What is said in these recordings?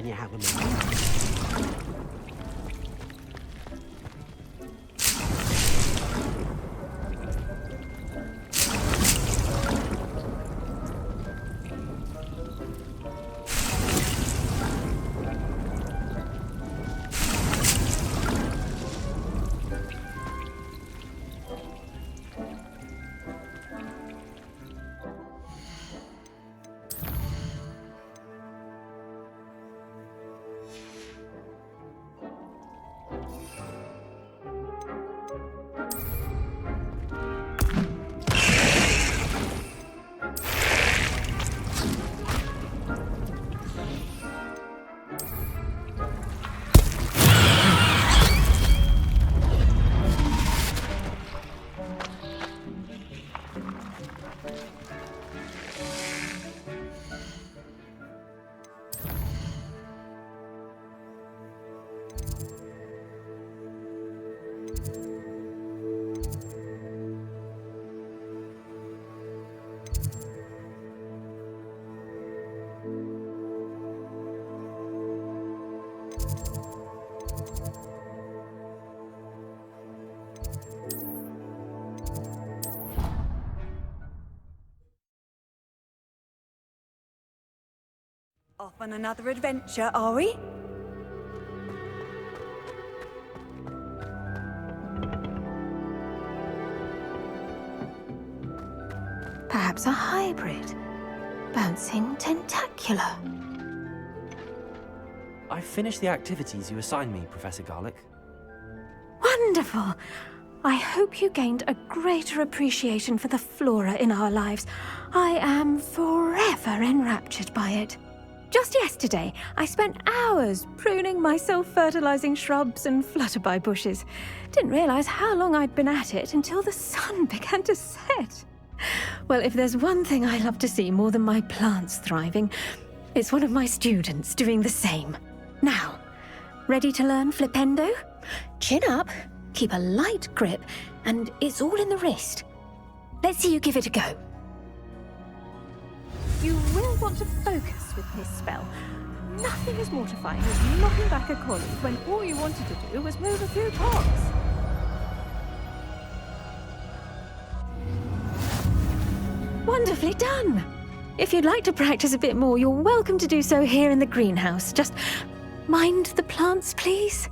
you have a minute. Off on another adventure, are we? Perhaps a hybrid. Bouncing tentacular. I've finished the activities you assigned me, Professor Garlick. Wonderful! I hope you gained a greater appreciation for the flora in our lives. I am forever enraptured by it. Just yesterday, I spent hours pruning my self-fertilizing shrubs and flutterby bushes. Didn't realize how long I'd been at it until the sun began to set. Well, if there's one thing I love to see more than my plants thriving, it's one of my students doing the same. Now, ready to learn Flipendo? Chin up, keep a light grip, and it's all in the wrist. Let's see you give it a go. You will want to focus with this spell. Nothing as mortifying as knocking back a colleague when all you wanted to do was move a few pots. Wonderfully done! If you'd like to practice a bit more, you're welcome to do so here in the greenhouse. Just mind the plants, please.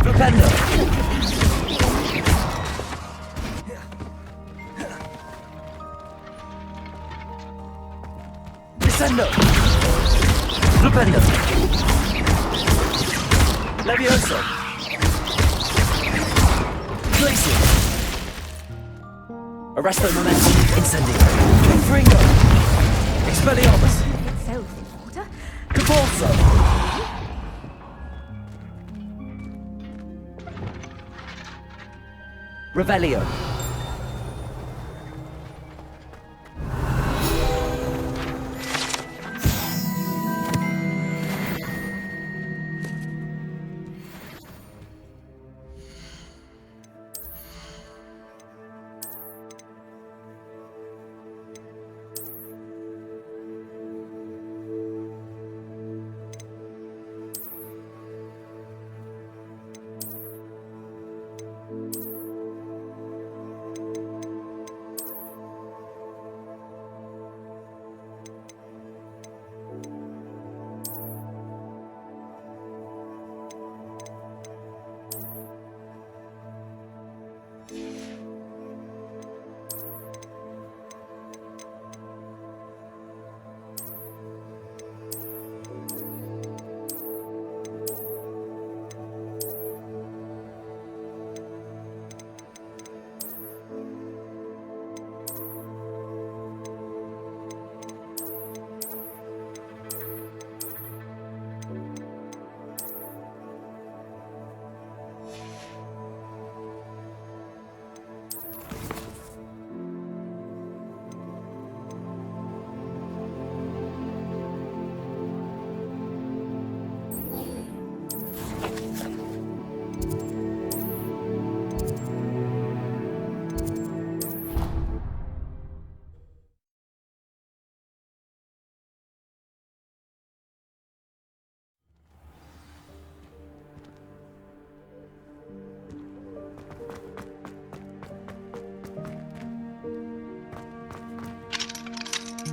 Flipendo! Descendo! Flipendo! Levioso! Glacier! Arresto momentum! Incendio! Fringo! Expelliarmus! Itself in order. Cabalso! Revelio.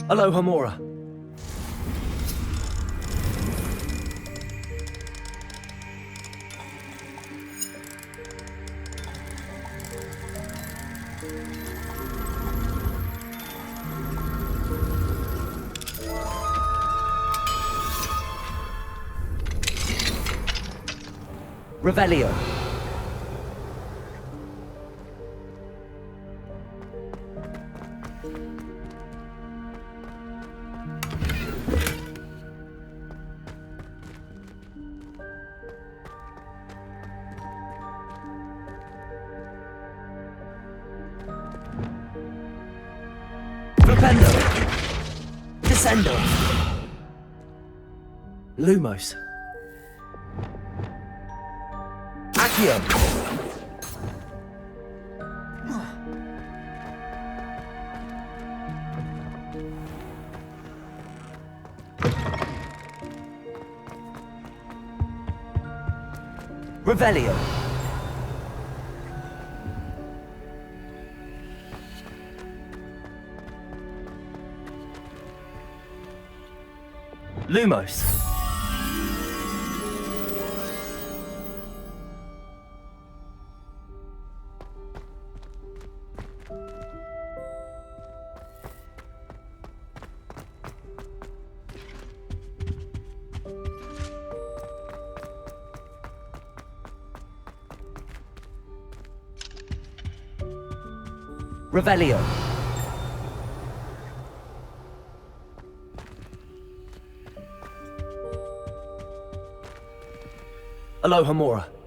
Aloha Mora. Revelio. Flipendo. Descendo. Lumos. Accio. Revelio. Lumos. Revelio. Aloha Mora.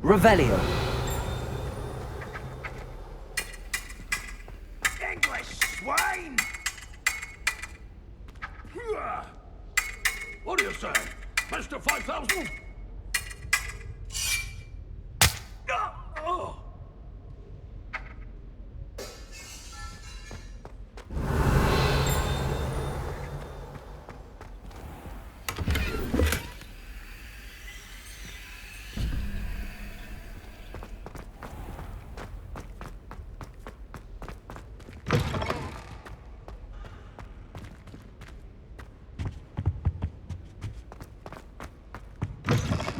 Revelio. English swine! What do you say, Mr. 5000? Oh.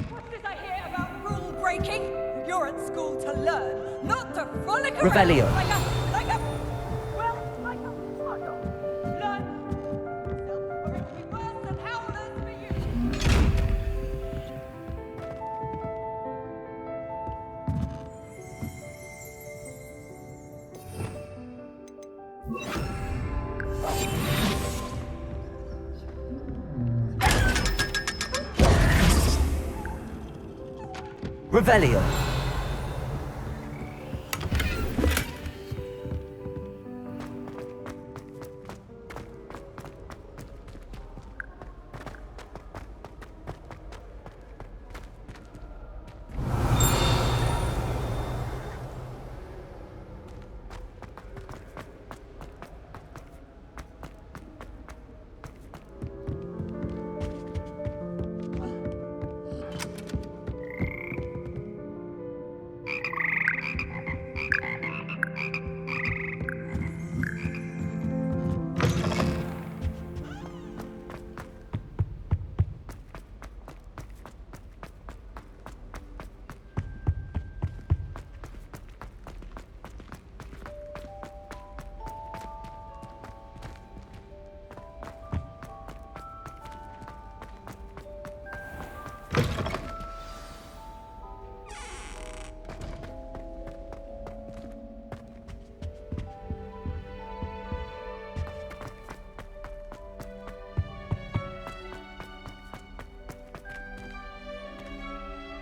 What did I hear about rule breaking? You're at school to learn, not to frolic around Revelio. like a child. Learn yourself, or it'll be worse than howlers for you. Revelio.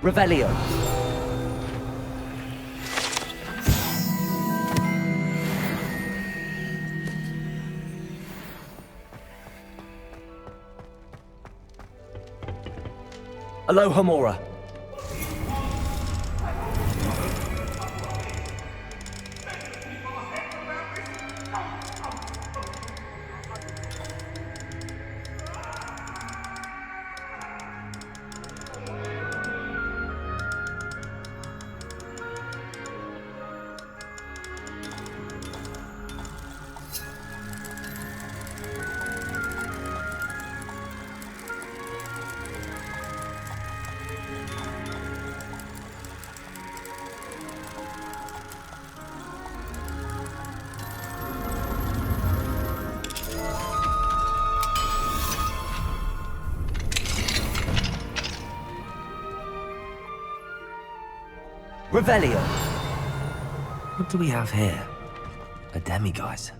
Revelio. Aloha Mora. Revelio. What do we have here? A demiguise.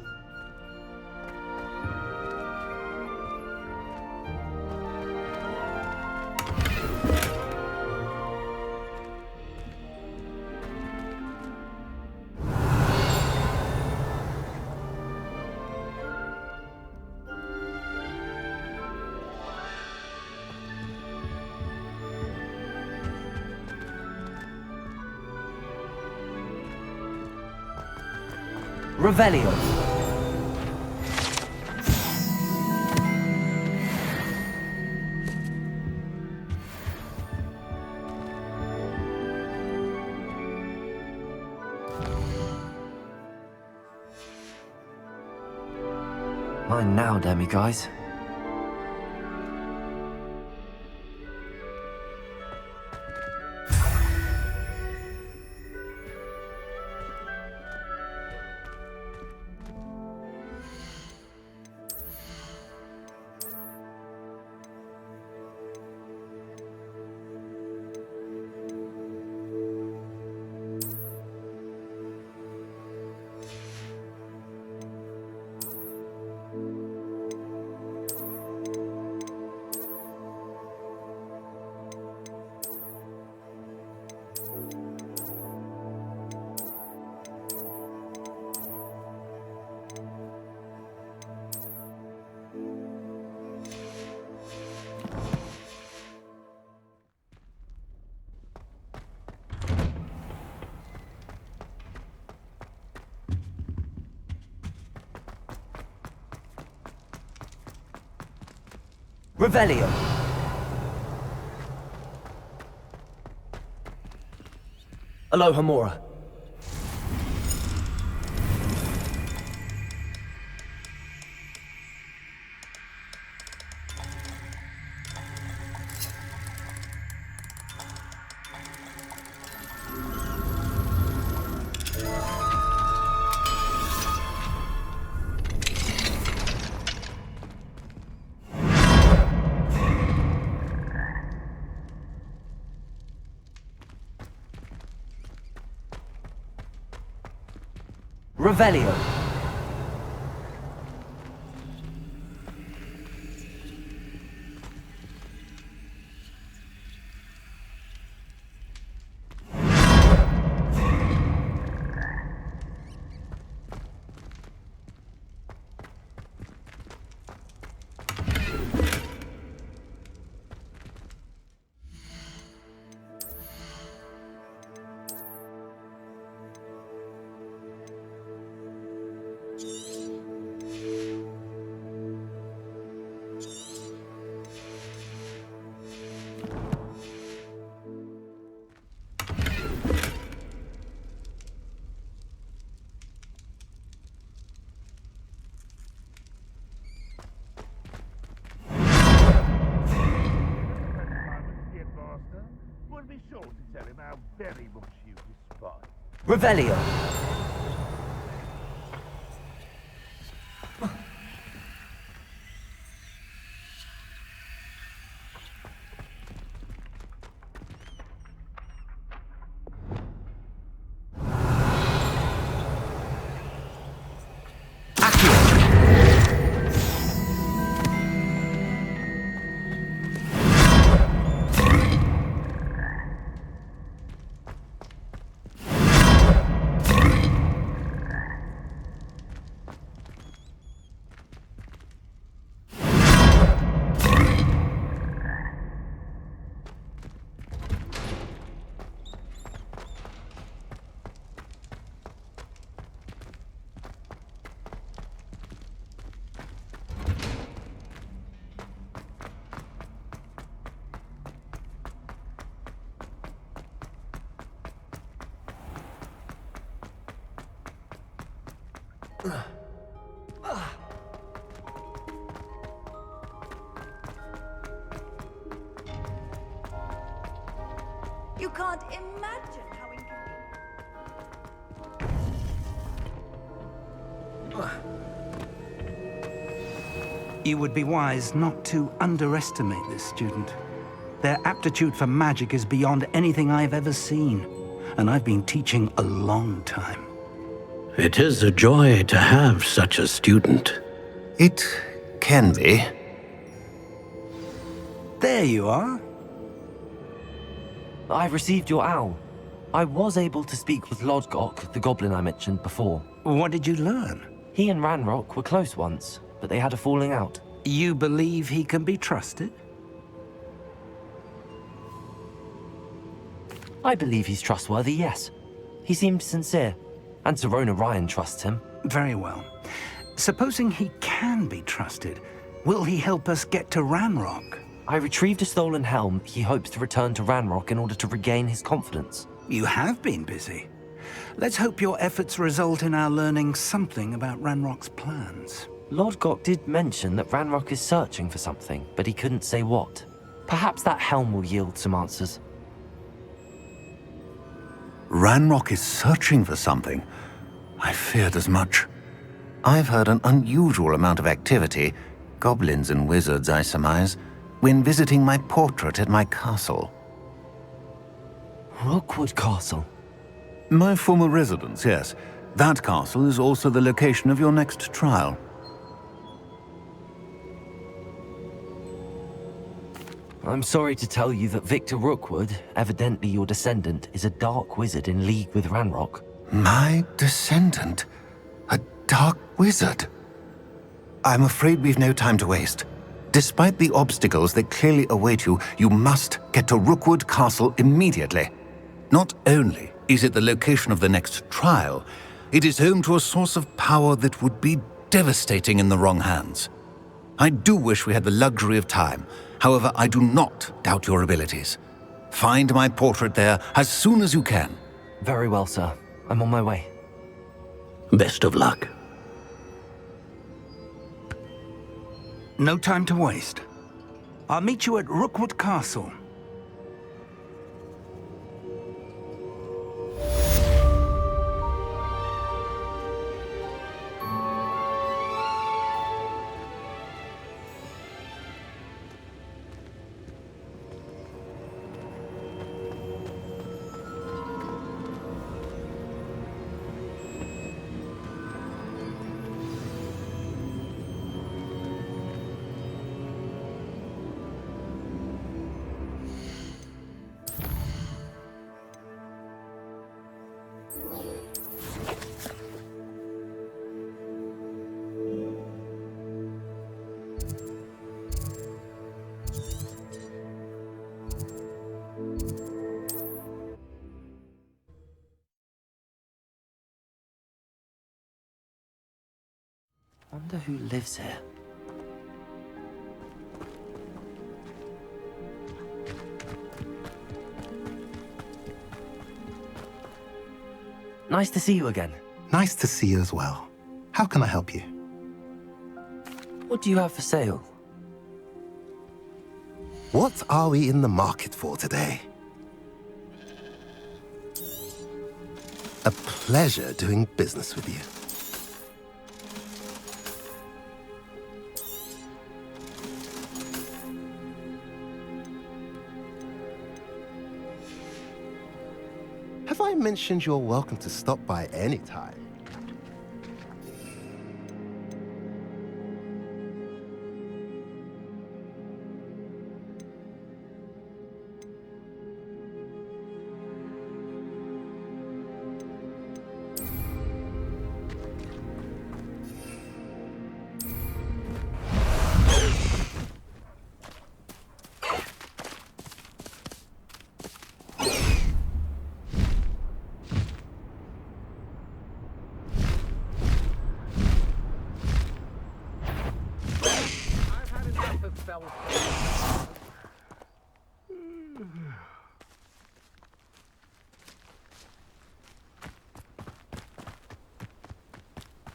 Revelio. Mine now, demiguise. Revelio. Aloha Mora. Revelio. We'll be sure to tell him how very much you despise. Revelio. You can't imagine how inconvenient. You would be wise not to underestimate this student. Their aptitude for magic is beyond anything I've ever seen. and I've been teaching a long time. It is a joy to have such a student. It can be. There you are. I've received your owl. I was able to speak with Lodgok, the goblin I mentioned before. What did you learn? He and Ranrok were close once, but they had a falling out. You believe he can be trusted? I believe he's trustworthy, yes. He seemed sincere, and Serona Ryan trusts him. Very well. Supposing he can be trusted, will he help us get to Ranrok? I retrieved a stolen helm. He hopes to return to Ranrok in order to regain his confidence. You have been busy. Let's hope your efforts result in our learning something about Ranrock's plans. Lodgok did mention that Ranrok is searching for something, but he couldn't say what. Perhaps that helm will yield some answers. Ranrok is searching for something. I feared as much. I've heard an unusual amount of activity, goblins and wizards, I surmise, when visiting my portrait at my castle. Rookwood Castle? My former residence, yes. That castle is also the location of your next trial. I'm sorry to tell you that Victor Rookwood, evidently your descendant, is a dark wizard in league with Ranrok. My descendant? A dark wizard? I'm afraid we've no time to waste. Despite the obstacles that clearly await you, you must get to Rookwood Castle immediately. Not only is it the location of the next trial, it is home to a source of power that would be devastating in the wrong hands. I do wish we had the luxury of time. However, I do not doubt your abilities. Find my portrait there as soon as you can. Very well, sir. I'm on my way. Best of luck. No time to waste. I'll meet you at Rookwood Castle. Wonder who lives here. Nice to see you again. Nice to see you as well. How can I help you? What do you have for sale? What are we in the market for today? A pleasure doing business with you. Have I mentioned you're welcome to stop by any time?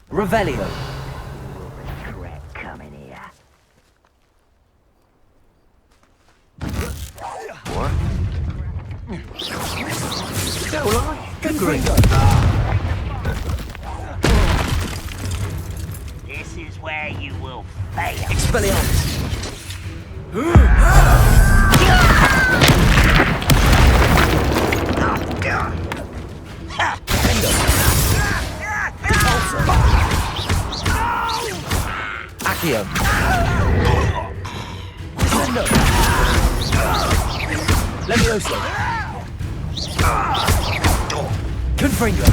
Revelio. Regret coming here. What? Still alive. Good grief. This is where you will fail. Expelliarmus. Revelio. Descendo. Levioso. Confringo.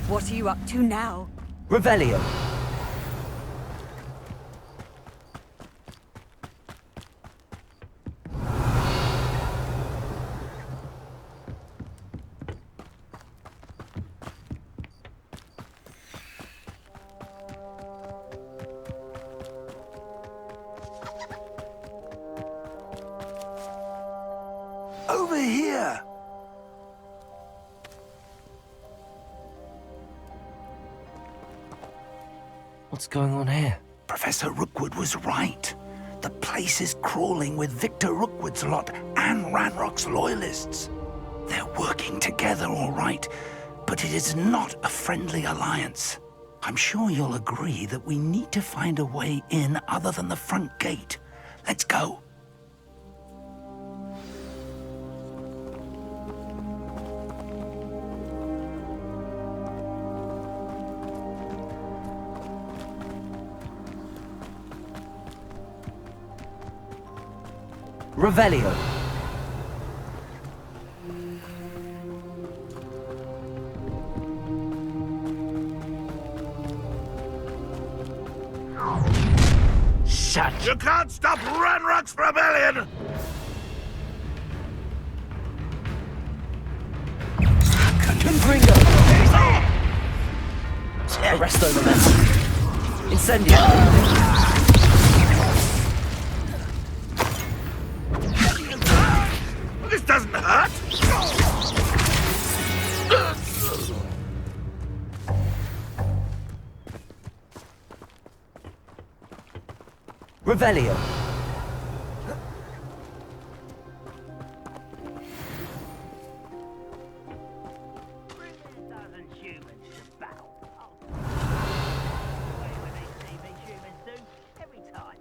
What are you up to now? Revelio. Over here! What's going on here? Professor Rookwood was right. The place is crawling with Victor Rookwood's lot and Ranrock's loyalists. They're working together, all right, but it is not a friendly alliance. I'm sure you'll agree that we need to find a way in other than the front gate. Let's go. Revelio. Shut. You can't stop Ranrock's rebellion! Confringo. Arresto momentum. Incendio. This doesn't hurt! Revelio. 1,000 humans to battle. Oh. Way when they see me humans do, every time.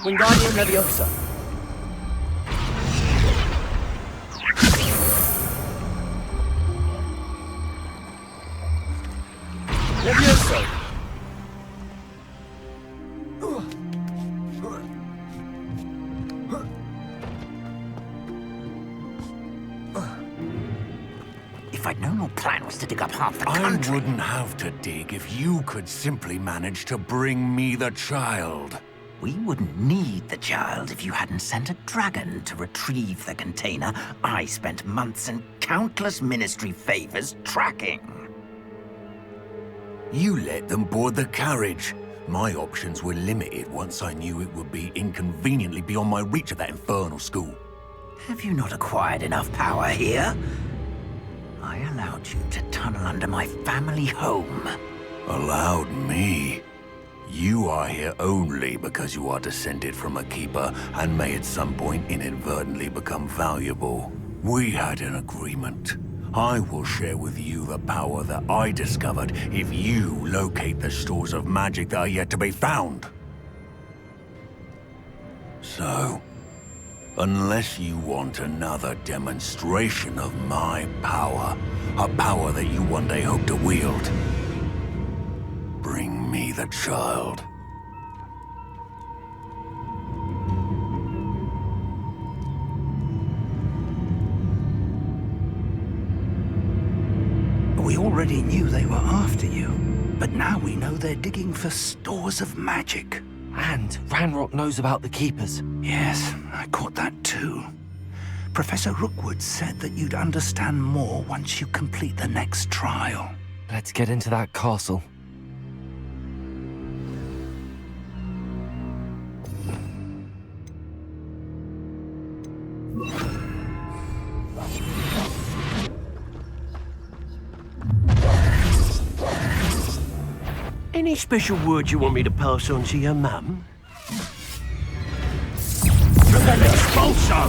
Wingardium Leviosa. Levioso. If I'd known your plan was to dig up half the country... I wouldn't have to dig if you could simply manage to bring me the child. We wouldn't need the child if you hadn't sent a dragon to retrieve the container I spent months and countless ministry favors tracking. You let them board the carriage. My options were limited once I knew it would be inconveniently beyond my reach at that infernal school. Have you not acquired enough power here? I allowed you to tunnel under my family home. Allowed me? You are here only because you are descended from a keeper and may at some point inadvertently become valuable. We had an agreement. I will share with you the power that I discovered if you locate the stores of magic that are yet to be found. So, unless you want another demonstration of my power, a power that you one day hope to wield, bring me the child. We already knew they were after you, but now we know they're digging for stores of magic. And Ranrock knows about the Keepers. Yes, I caught that too. Professor Rookwood said that you'd understand more once you complete the next trial. Let's get into that castle. Any special word you want me to pass on to your mum? Expulso!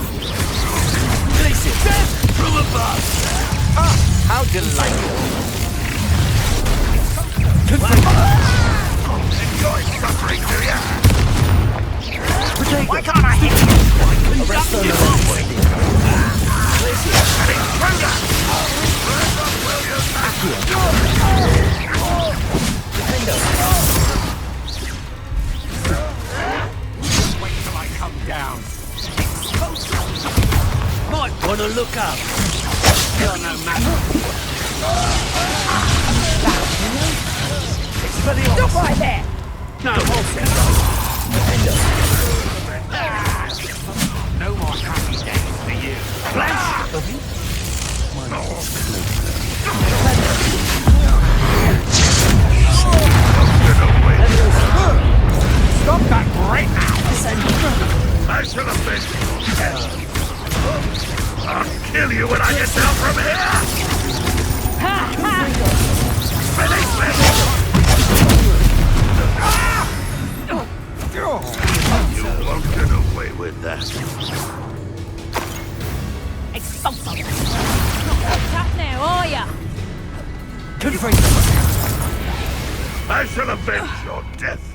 Death from above! How delightful. Enjoy suffering, do ya? Why can't I hit you? An intruder! Ranrok will use that! Wait till I come down. Might want to look up. You're no matter. Stop right there! No, No more happy days for you. Flash! Stop that right now! I shall avenge your death. I'll kill you when I get down from here! Finish this! You won't get away with that. expulso. Not like that now, are ya? I shall avenge your death.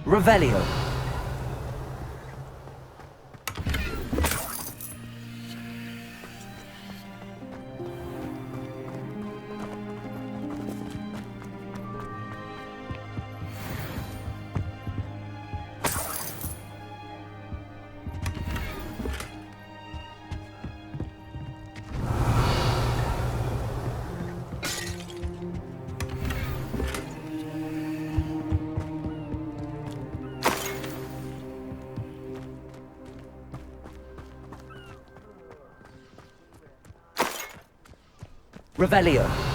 Revelio. Revelio.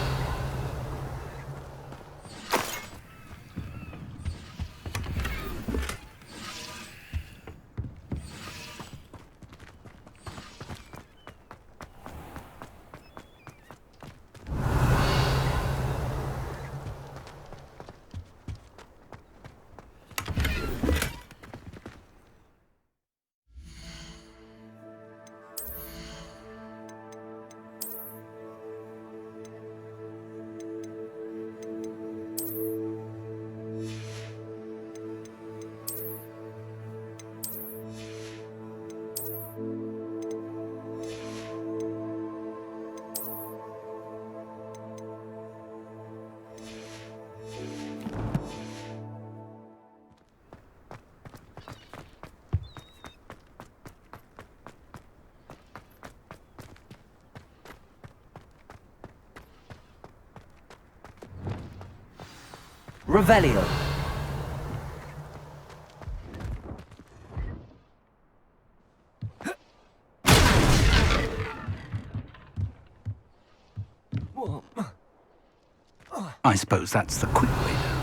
Revelio. I suppose that's the quick way down.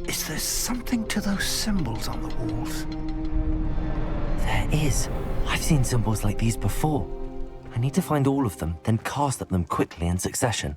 Is there something to those symbols on the walls? There is. I've seen symbols like these before. I need to find all of them, then cast at them quickly in succession.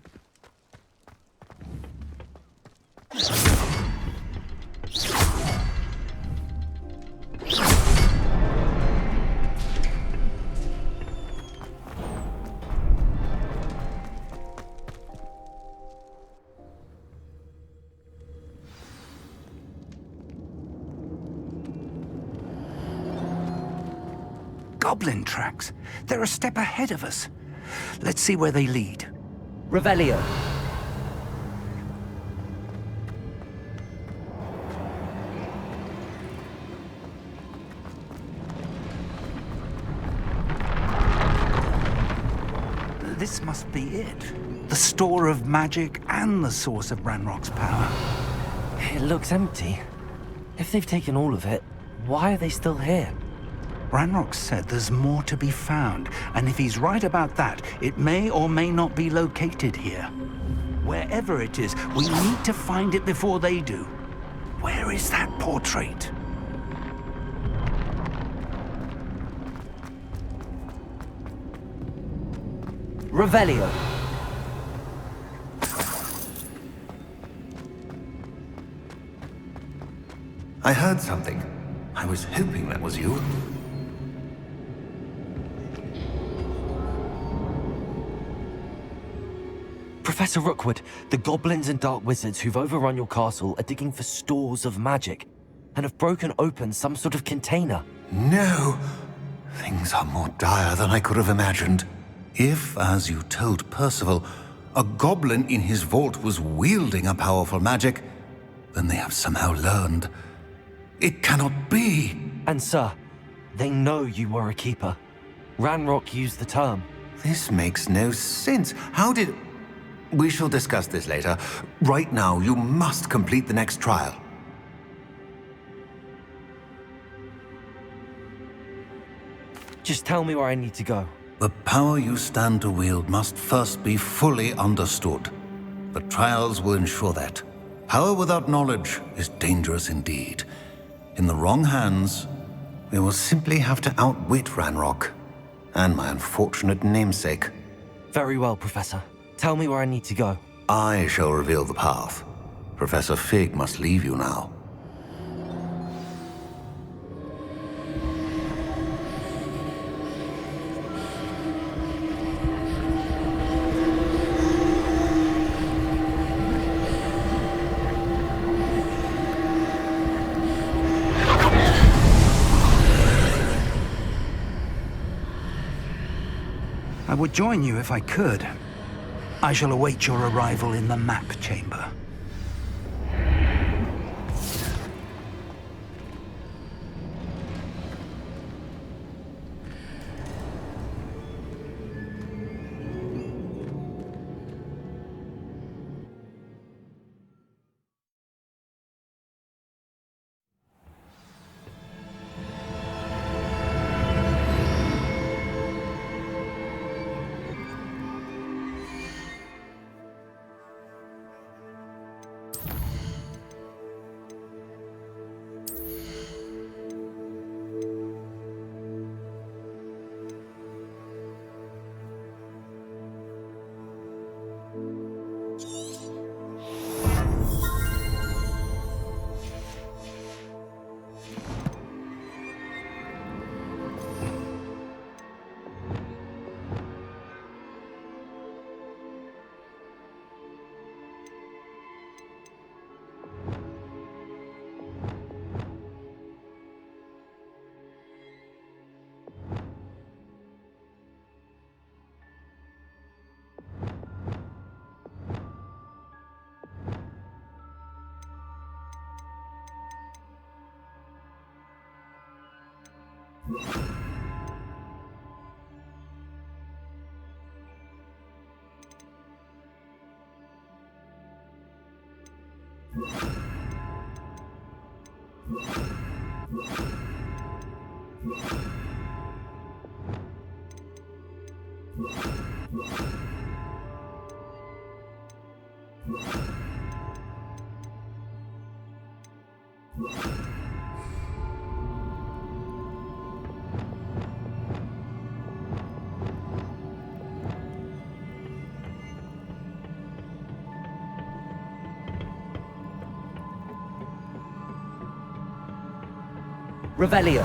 Goblin tracks. They're a step ahead of us. Let's see where they lead. Revelio. This must be it. The store of magic and the source of Ranrock's power. It looks empty. If they've taken all of it, why are they still here? Ranrock said there's more to be found, and if he's right about that, it may or may not be located here. Wherever it is, we need to find it before they do. Where is that portrait? Revelio. I heard something. I was hoping that was you. Professor Rookwood, the goblins and dark wizards who've overrun your castle are digging for stores of magic and have broken open some sort of container. No! Things are more dire than I could have imagined. If, as you told Percival, a goblin in his vault was wielding a powerful magic, then they have somehow learned. It cannot be! And sir, they know you were a keeper. Ranrock used the term. This makes no sense. How did... We shall discuss this later. Right now, you must complete the next trial. Just tell me where I need to go. The power you stand to wield must first be fully understood. The trials will ensure that. Power without knowledge is dangerous indeed. In the wrong hands, we will simply have to outwit Ranrock and my unfortunate namesake. Very well, Professor. Tell me where I need to go. I shall reveal the path. Professor Fig must leave you now. I would join you if I could. I shall await your arrival in the map chamber. Revelio.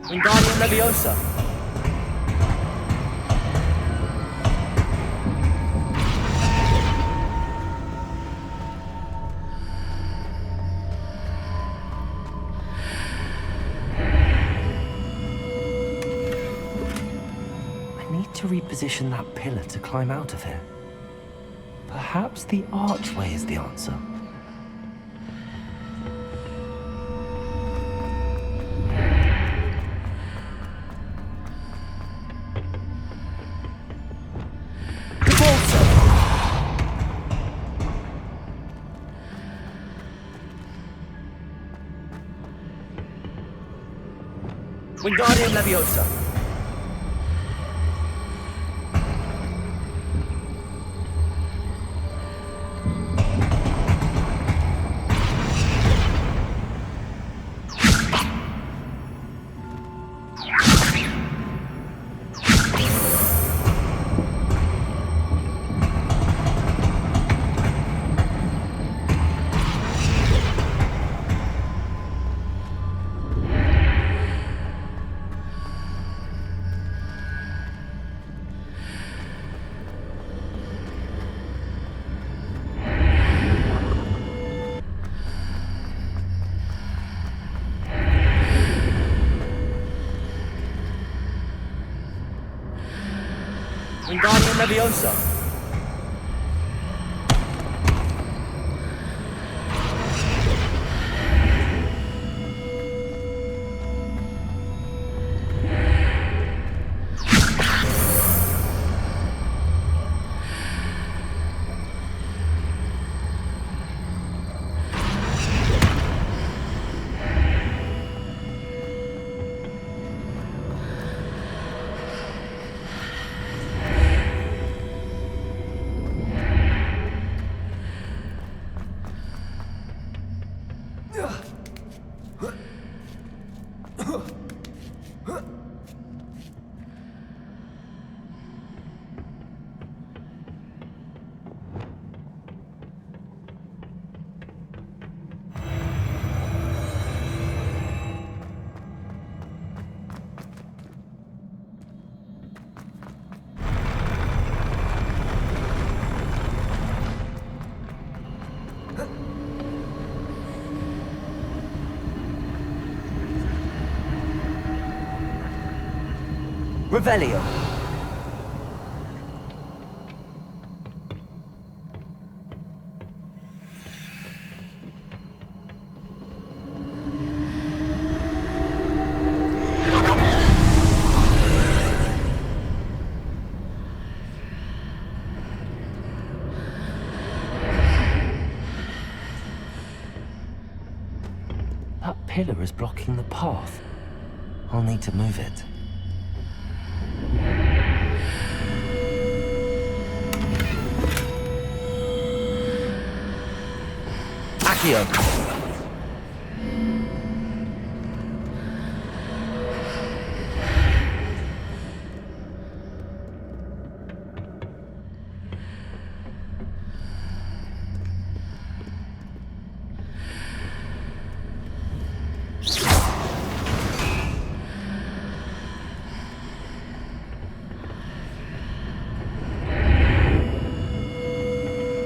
Wingardium Leviosa. I need to reposition that pillar to climb out of here. Perhaps the archway is the answer. Wingardium Leviosa. Wingardium Leviosa. Revelio. That pillar is blocking the path. I'll need to move it. Accio.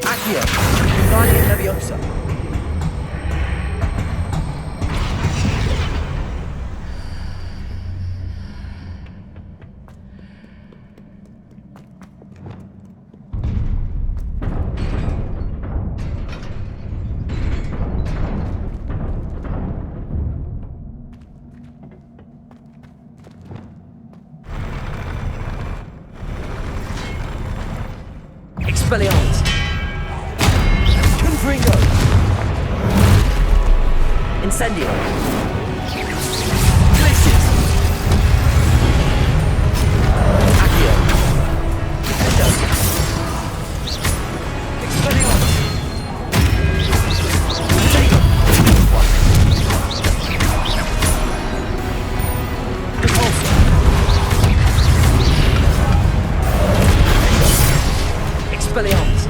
Accio. Guardian Leviosa. Expelliarmus. Confringo. Incendio. Glacius. Accio. Defendo. Expelliarmus. Sego. Repulsor. Expelliarmus.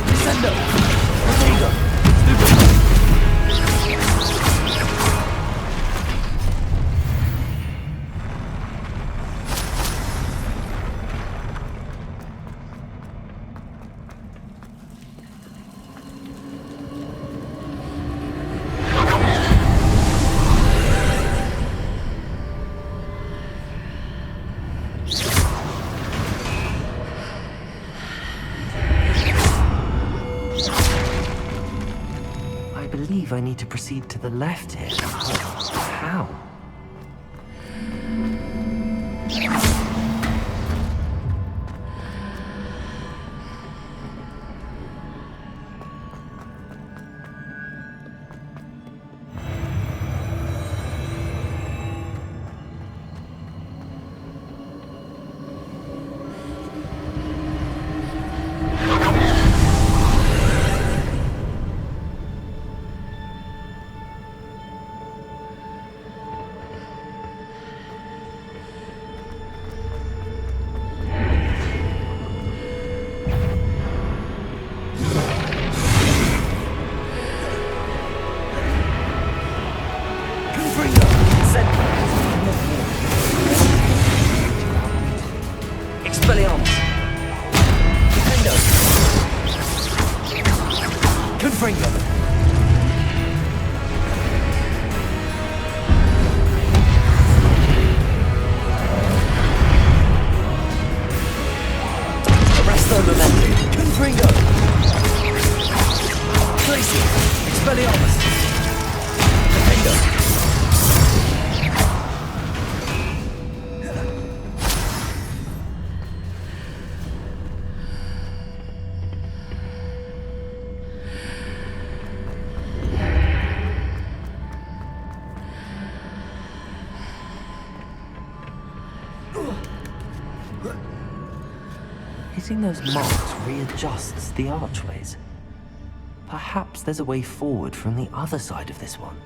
Descendo. Protego. I believe I need to proceed to the left here. How? Expelliarmus. Defendo. Confringo. Arresto Momentum. Confringo. Glacius. Expelliarmus. Defendo. Hitting those marks readjusts the archways. Perhaps there's a way forward from the other side of this one.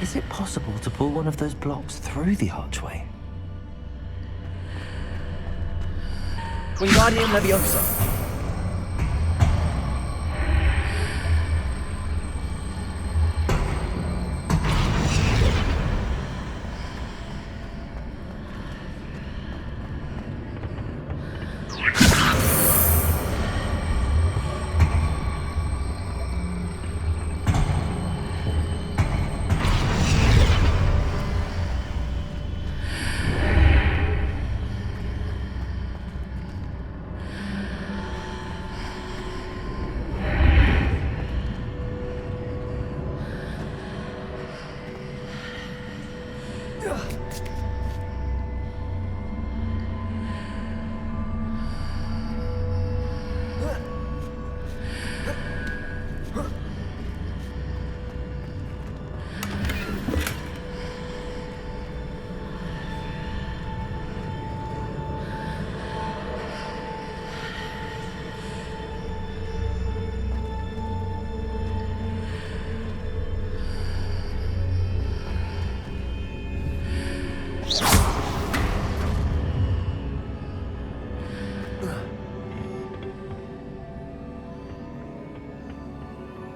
Is it possible to pull one of those blocks through the archway? Wingardium Leviosa.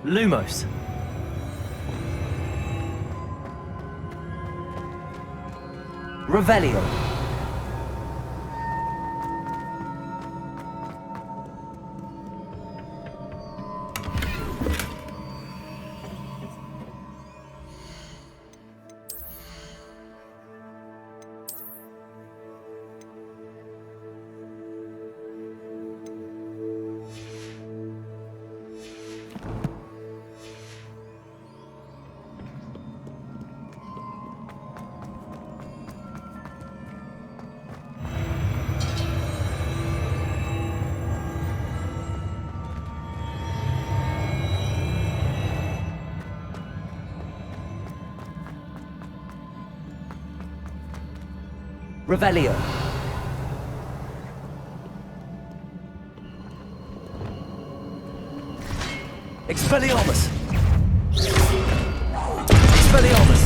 Lumos. Revelio. Revelio. Expelliarmus. Expelliarmus.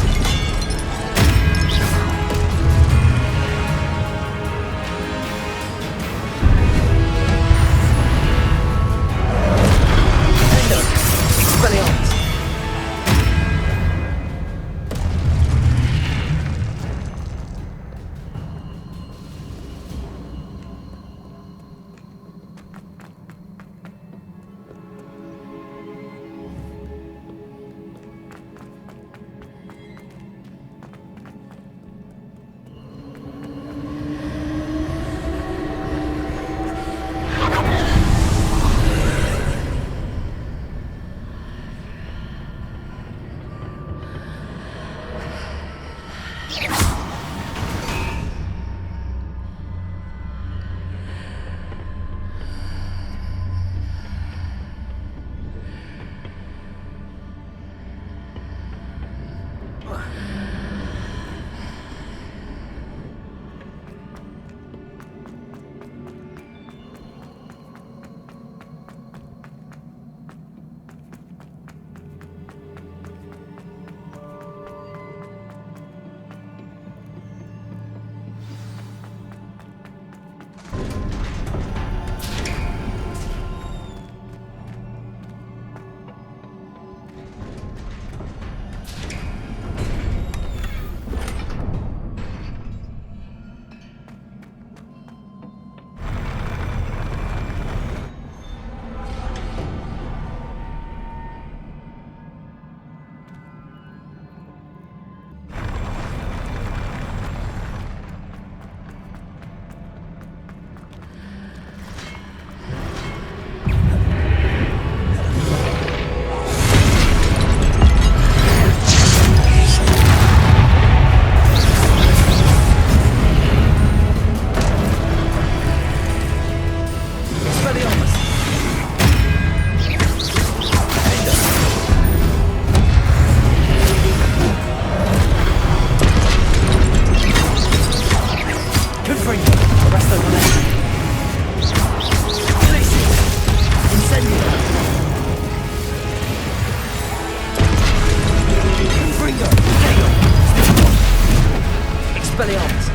Expelliarmus.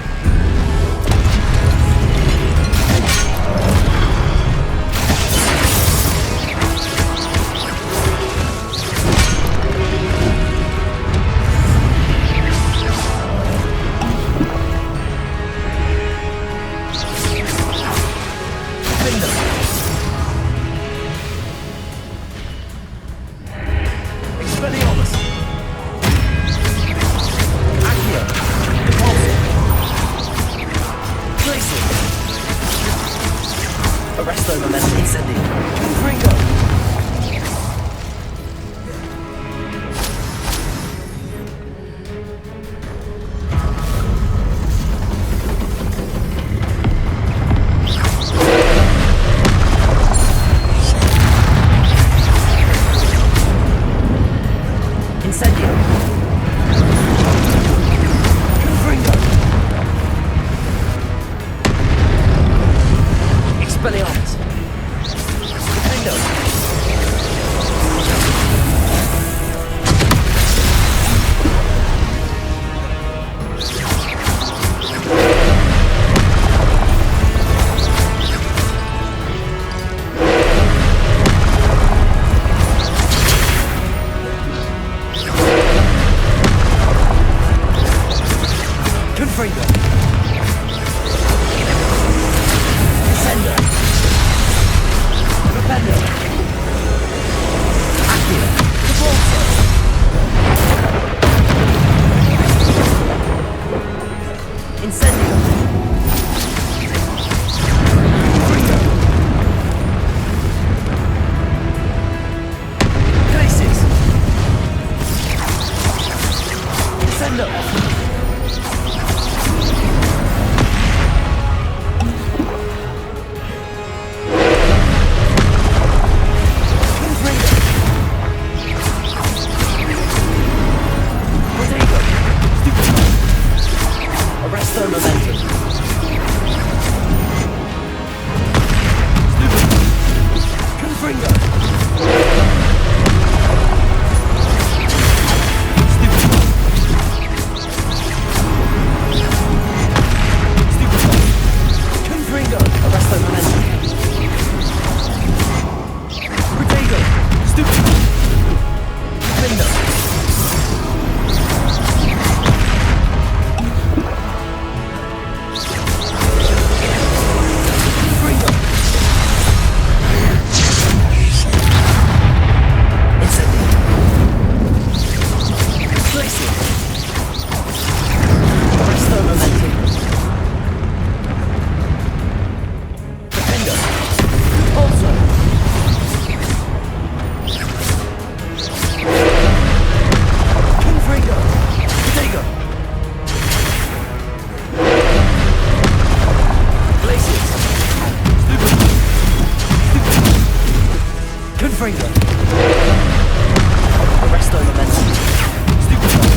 Expelliarmus. Defender. Confringo. Arresto Momentum. Stupefy.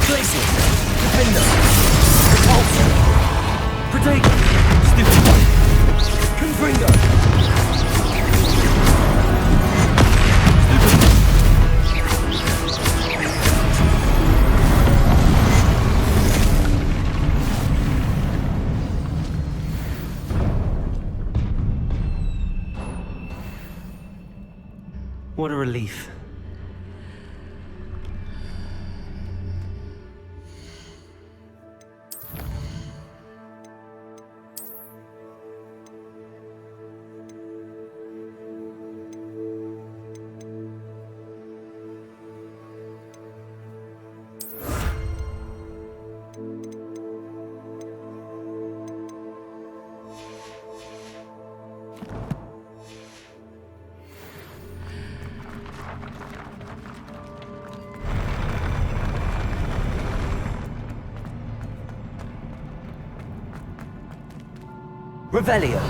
Glacier. Defender. Repulsor. Predator. Stupefy. Confringo. What a relief. Revelio.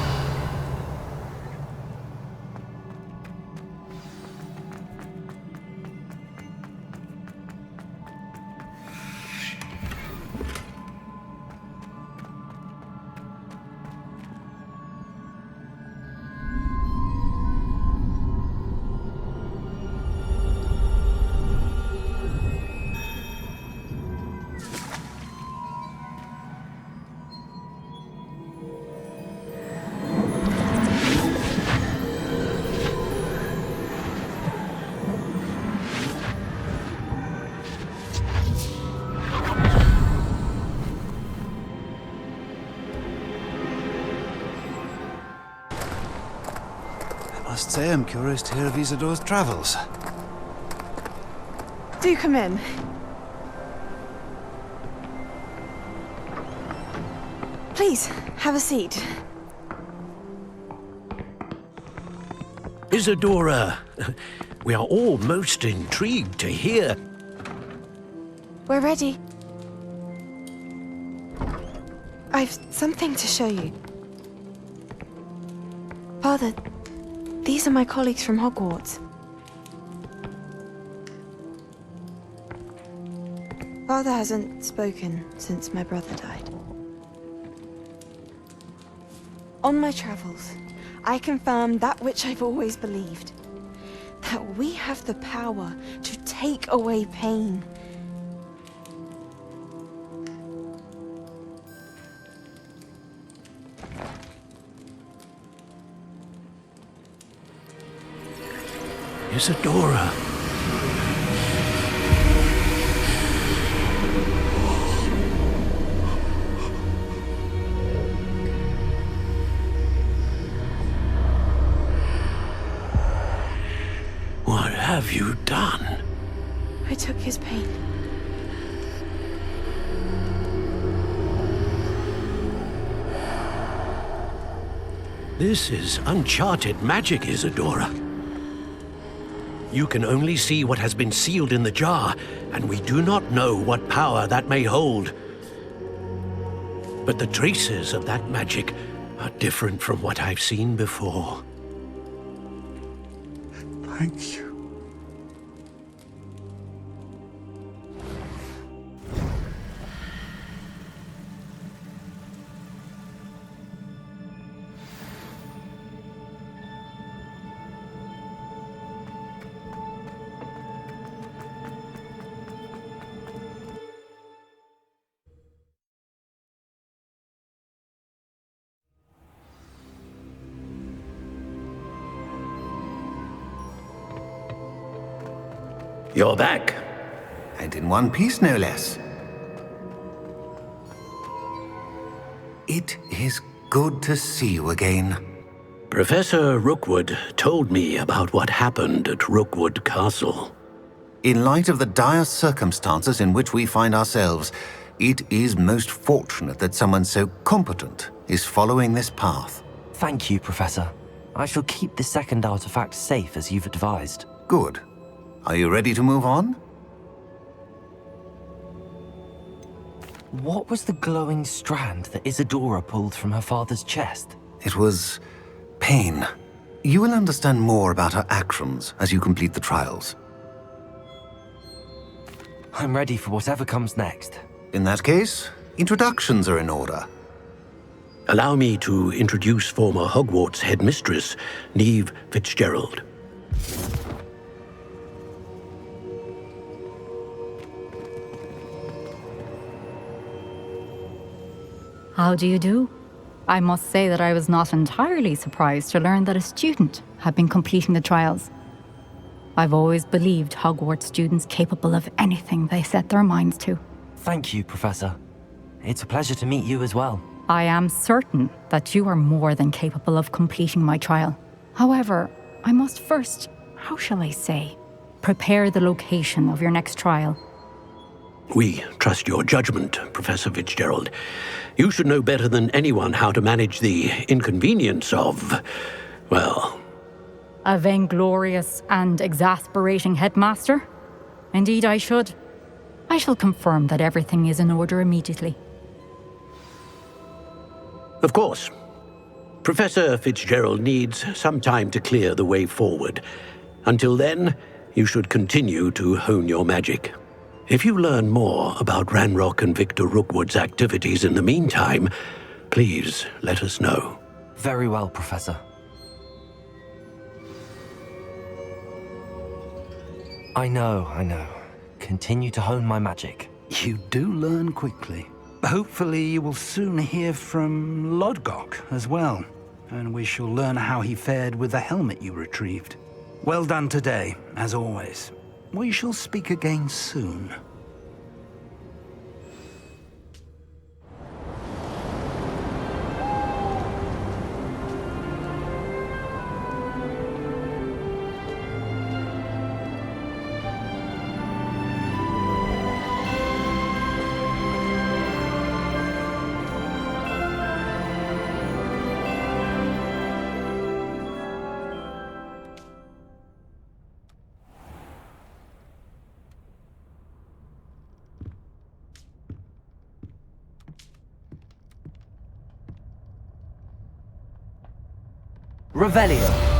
I must say I'm curious to hear of Isadore's travels. Do come in. Please, have a seat. Isadora, we are all most intrigued to hear. We're ready. I've something to show you. Father, these are my colleagues from Hogwarts. Father hasn't spoken since my brother died. On my travels, I confirmed that which I've always believed. That we have the power to take away pain. Isadora. What have you done? I took his pain. This is uncharted magic, Isadora. You can only see what has been sealed in the jar, and we do not know what power that may hold. But the traces of that magic are different from what I've seen before. Thank you. You're back. And in one piece, no less. It is good to see you again. Professor Rookwood told me about what happened at Rookwood Castle. In light of the dire circumstances in which we find ourselves, it is most fortunate that someone so competent is following this path. Thank you, Professor. I shall keep the second artifact safe as you've advised. Good. Are you ready to move on? What was the glowing strand that Isadora pulled from her father's chest? It was pain. You will understand more about our actions as you complete the trials. I'm ready for whatever comes next. In that case, introductions are in order. Allow me to introduce former Hogwarts headmistress, Neve Fitzgerald. How do you do? I must say that I was not entirely surprised to learn that a student had been completing the trials. I've always believed Hogwarts students capable of anything they set their minds to. Thank you, Professor. It's a pleasure to meet you as well. I am certain that you are more than capable of completing my trial. However, I must first, how shall I say, prepare the location of your next trial. We trust your judgment, Professor Fitzgerald. You should know better than anyone how to manage the inconvenience of, well... A vainglorious and exasperating headmaster? Indeed I should. I shall confirm that everything is in order immediately. Of course. Professor Fitzgerald needs some time to clear the way forward. Until then, you should continue to hone your magic. If you learn more about Ranrok and Victor Rookwood's activities in the meantime, please let us know. Very well, Professor. I know. Continue to hone my magic. You do learn quickly. Hopefully you will soon hear from Lodgok as well, and we shall learn how he fared with the helmet you retrieved. Well done today, as always. We shall speak again soon. Revelio.